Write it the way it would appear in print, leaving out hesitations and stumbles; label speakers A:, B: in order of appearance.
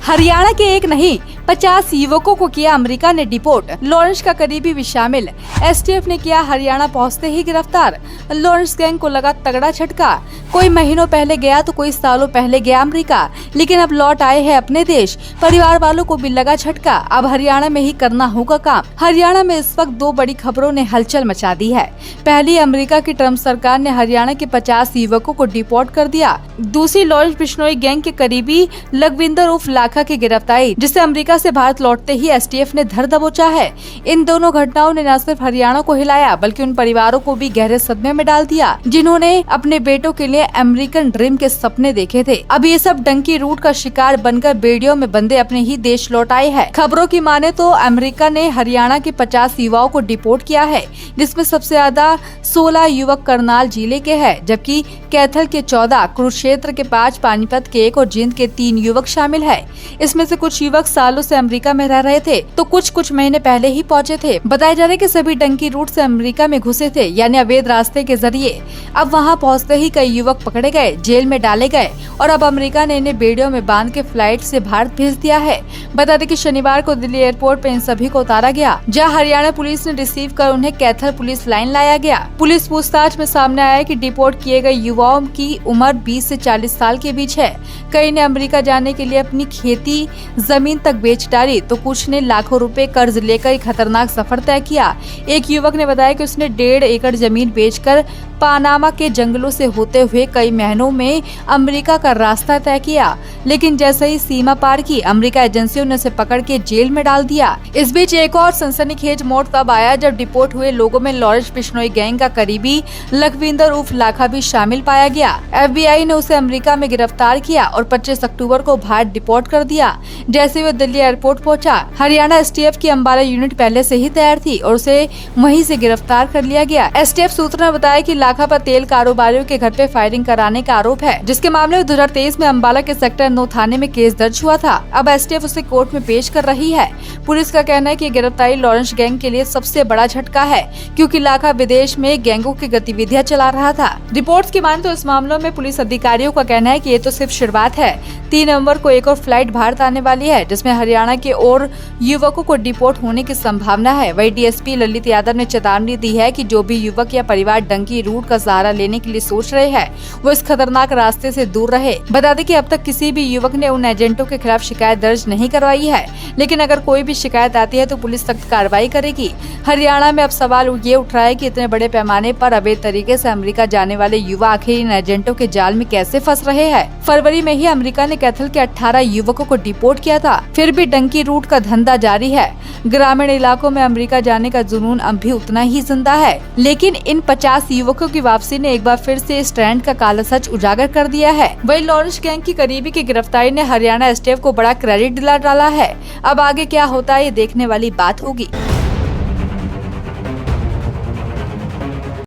A: हरियाणा के एक नहीं 50 युवकों को किया अमेरिका ने डिपोर्ट। लॉरेंस का करीबी भी शामिल। एसटीएफ ने किया हरियाणा पहुंचते ही गिरफ्तार। लॉरेंस गैंग को लगा तगड़ा झटका। कोई महीनों पहले गया तो कोई सालों पहले गया अमेरिका, लेकिन अब लौट आए हैं अपने देश। परिवार वालों को भी लगा झटका। अब हरियाणा में ही करना होगा काम। हरियाणा में इस वक्त दो बड़ी खबरों ने हलचल मचा दी है। पहली, अमेरिका की ट्रम्प सरकार ने हरियाणा के 50 युवकों को डिपोर्ट कर दिया। दूसरी, लॉरेंस बिश्नोई गैंग के करीबी लखविंदर उर्फ लाखा की गिरफ्तारी, जिसे अमेरिका से भारत लौटते ही एसटीएफ ने धर दबोचा है। इन दोनों घटनाओं ने न सिर्फ हरियाणा को हिलाया बल्कि उन परिवारों को भी गहरे सदमे में डाल दिया जिन्होंने अपने बेटों के लिए अमेरिकन ड्रीम के सपने देखे थे। अब ये सब डंकी रूट का शिकार बनकर बेड़ियों में बंधे अपने ही देश लौट आए हैं। खबरों की माने तो अमेरिका ने हरियाणा के 50 युवाओं को डिपोर्ट किया है, जिसमें सबसे ज्यादा 16 युवक करनाल जिले के हैं, जबकि कैथल के 14, कुरुक्षेत्र के 5, पानीपत के 1 और जींद के 3 युवक शामिल है। इसमें से कुछ युवक सालों से अमेरिका में रह रहे थे तो कुछ महीने पहले ही पहुंचे थे। बताया जा रहा है कि सभी डंकी रूट से अमेरिका में घुसे थे, यानी अवैध रास्ते के जरिए। अब वहां पहुंचते ही कई युवक पकड़े गए, जेल में डाले गए और अब अमेरिका ने इन्हें बेड़ियों में बांध के फ्लाइट से भारत भेज दिया है। बता दें कि शनिवार को दिल्ली एयरपोर्ट पे इन सभी को उतारा गया, जहां हरियाणा पुलिस ने रिसीव कर उन्हें कैथल पुलिस लाइन लाया गया। पुलिस पूछताछ में सामने आया कि डिपोर्ट किए गए युवाओं की उम्र 20 से 40 साल के बीच है। कई ने अमेरिका जाने के लिए अपनी खेती जमीन तक बेच डाली तो कुछ ने लाखों रुपए कर्ज लेकर खतरनाक सफर तय किया। एक युवक ने बताया कि उसने 1.5 एकड़ जमीन बेचकर पानामा के जंगलों से होते हुए कई महीनों में अमेरिका का रास्ता तय किया, लेकिन जैसे ही सीमा पार की, अमेरिका एजेंसियों ने उसे पकड़ के जेल में डाल दिया। इस बीच एक और सनसनीखेज मोड़ तब आया जब डिपोर्ट हुए लोगों में लॉरेंस बिश्नोई गैंग का करीबी लखविंदर उर्फ लाखा भी शामिल पाया गया। FBI ने उसे अमेरिका में गिरफ्तार किया और 25 अक्टूबर को भारत डिपोर्ट कर दिया। जैसे वो दिल्ली एयरपोर्ट पहुंचा, हरियाणा एसटीएफ की अम्बाला यूनिट पहले से ही तैयार थी और उसे वहीं से गिरफ्तार कर लिया गया। एसटीएफ सूत्रों ने बताया कि लाखा पर तेल कारोबारियों के घर पे फायरिंग कराने का आरोप है, जिसके मामले में 2023 में अम्बाला के सेक्टर 9 थाने में केस दर्ज हुआ था। अब एसटीएफ उसे कोर्ट में पेश कर रही है। पुलिस का कहना है कि गिरफ्तारी लॉरेंस गैंग के लिए सबसे बड़ा झटका है, क्योंकि लाखा विदेश में गैंगों की गतिविधियां चला रहा था। रिपोर्ट्स की माने तो इस मामलों में पुलिस अधिकारियों का कहना है कि ये तो सिर्फ शुरुआत है। 3 नवंबर को एक और फ्लाइट भारत आने वाली है, जिसमें हरियाणा के और युवकों को डिपोर्ट होने की संभावना है। वही डीएसपी ललित यादव ने चेतावनी दी है कि जो भी युवक या परिवार डंकी रूट का सहारा लेने के लिए सोच रहे हैं, वो इस खतरनाक रास्ते से दूर रहे। बता दें कि अब तक किसी भी युवक ने उन एजेंटों के खिलाफ शिकायत दर्ज नहीं करवाई है, लेकिन अगर कोई भी शिकायत आती है तो पुलिस सख्त कार्रवाई करेगी। हरियाणा में अब सवाल ये उठ रहा है कि इतने बड़े पैमाने पर अवैध तरीके से अमेरिका जाने वाले युवा आखिर इन एजेंटों के जाल में कैसे फंस रहे हैं। फरवरी में ही अमेरिका ने कैथल के 18 युवकों को डिपोर्ट किया था, फिर भी डंकी रूट का धंधा जारी है। ग्रामीण इलाकों में अमेरिका जाने का जुनून अब भी उतना ही जिंदा है, लेकिन इन 50 युवकों की वापसी ने एक बार फिर से इस ट्रेंड का काला सच उजागर कर दिया है। वही लॉरेंस गैंग की करीबी की गिरफ्तारी ने हरियाणा एसटीएफ को बड़ा क्रेडिट दिला डाला है। अब आगे क्या होता है ये देखने वाली बात होगी।